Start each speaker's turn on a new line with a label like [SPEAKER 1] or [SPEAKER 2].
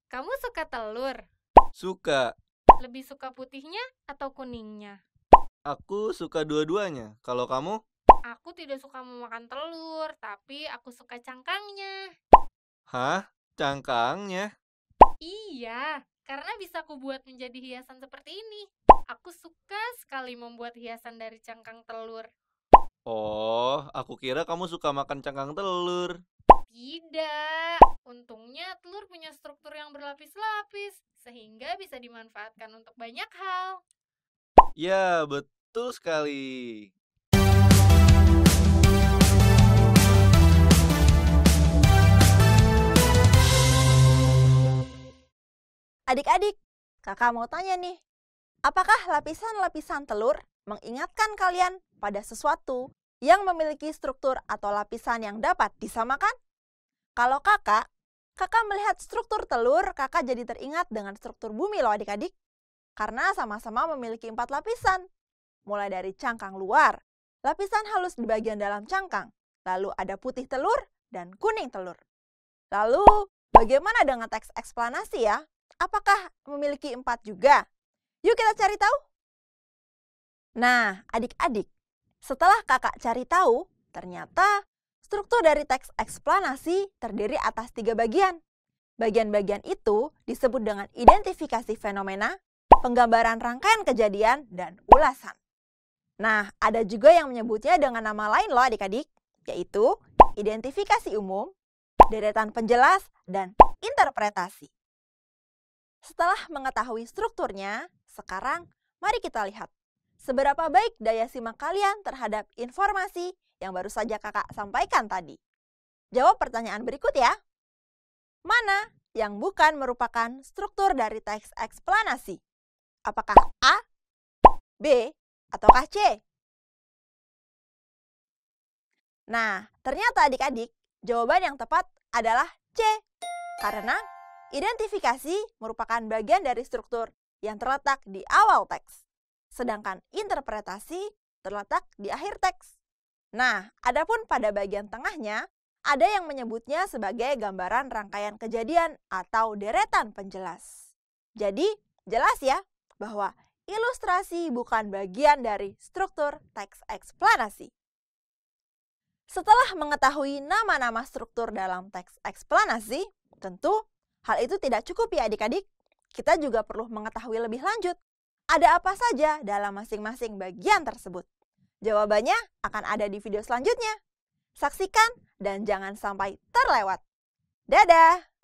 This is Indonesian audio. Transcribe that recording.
[SPEAKER 1] Kamu suka telur?
[SPEAKER 2] Suka.
[SPEAKER 1] Lebih suka putihnya atau kuningnya?
[SPEAKER 2] Aku suka dua-duanya. Kalau kamu?
[SPEAKER 1] Aku tidak suka memakan telur, tapi aku suka cangkangnya.
[SPEAKER 2] Hah? Cangkangnya?
[SPEAKER 1] Iya, karena bisa aku buat menjadi hiasan seperti ini. Aku suka sekali membuat hiasan dari cangkang telur.
[SPEAKER 2] Oh, aku kira kamu suka makan cangkang telur.
[SPEAKER 1] Tidak, untungnya telur punya struktur yang berlapis-lapis, sehingga bisa dimanfaatkan untuk banyak hal.
[SPEAKER 2] Ya, betul sekali.
[SPEAKER 3] Adik-adik, kakak mau tanya nih, apakah lapisan-lapisan telur mengingatkan kalian pada sesuatu yang memiliki struktur atau lapisan yang dapat disamakan? Kalau kakak melihat struktur telur, kakak jadi teringat dengan struktur bumi loh adik-adik. Karena sama-sama memiliki 4 lapisan. Mulai dari cangkang luar, lapisan halus di bagian dalam cangkang, lalu ada putih telur dan kuning telur. Lalu, bagaimana dengan teks eksplanasi ya? Apakah memiliki 4 juga? Yuk kita cari tahu. Nah, adik-adik, setelah kakak cari tahu, ternyata struktur dari teks eksplanasi terdiri atas 3 bagian. Bagian-bagian itu disebut dengan identifikasi fenomena, penggambaran rangkaian kejadian, dan ulasan. Nah, ada juga yang menyebutnya dengan nama lain loh adik-adik, yaitu identifikasi umum, deretan penjelas, dan interpretasi. Setelah mengetahui strukturnya, sekarang mari kita lihat seberapa baik daya simak kalian terhadap informasi yang baru saja kakak sampaikan tadi. Jawab pertanyaan berikut ya. Mana yang bukan merupakan struktur dari teks eksplanasi? Apakah A, B, ataukah C? Nah, ternyata adik-adik, jawaban yang tepat adalah C. Karena identifikasi merupakan bagian dari struktur yang terletak di awal teks. Sedangkan interpretasi terletak di akhir teks. Nah, adapun pada bagian tengahnya, ada yang menyebutnya sebagai gambaran rangkaian kejadian atau deretan penjelas. Jadi, jelas ya bahwa ilustrasi bukan bagian dari struktur teks eksplanasi. Setelah mengetahui nama-nama struktur dalam teks eksplanasi, tentu hal itu tidak cukup ya adik-adik. Kita juga perlu mengetahui lebih lanjut, ada apa saja dalam masing-masing bagian tersebut. Jawabannya akan ada di video selanjutnya. Saksikan dan jangan sampai terlewat. Dadah!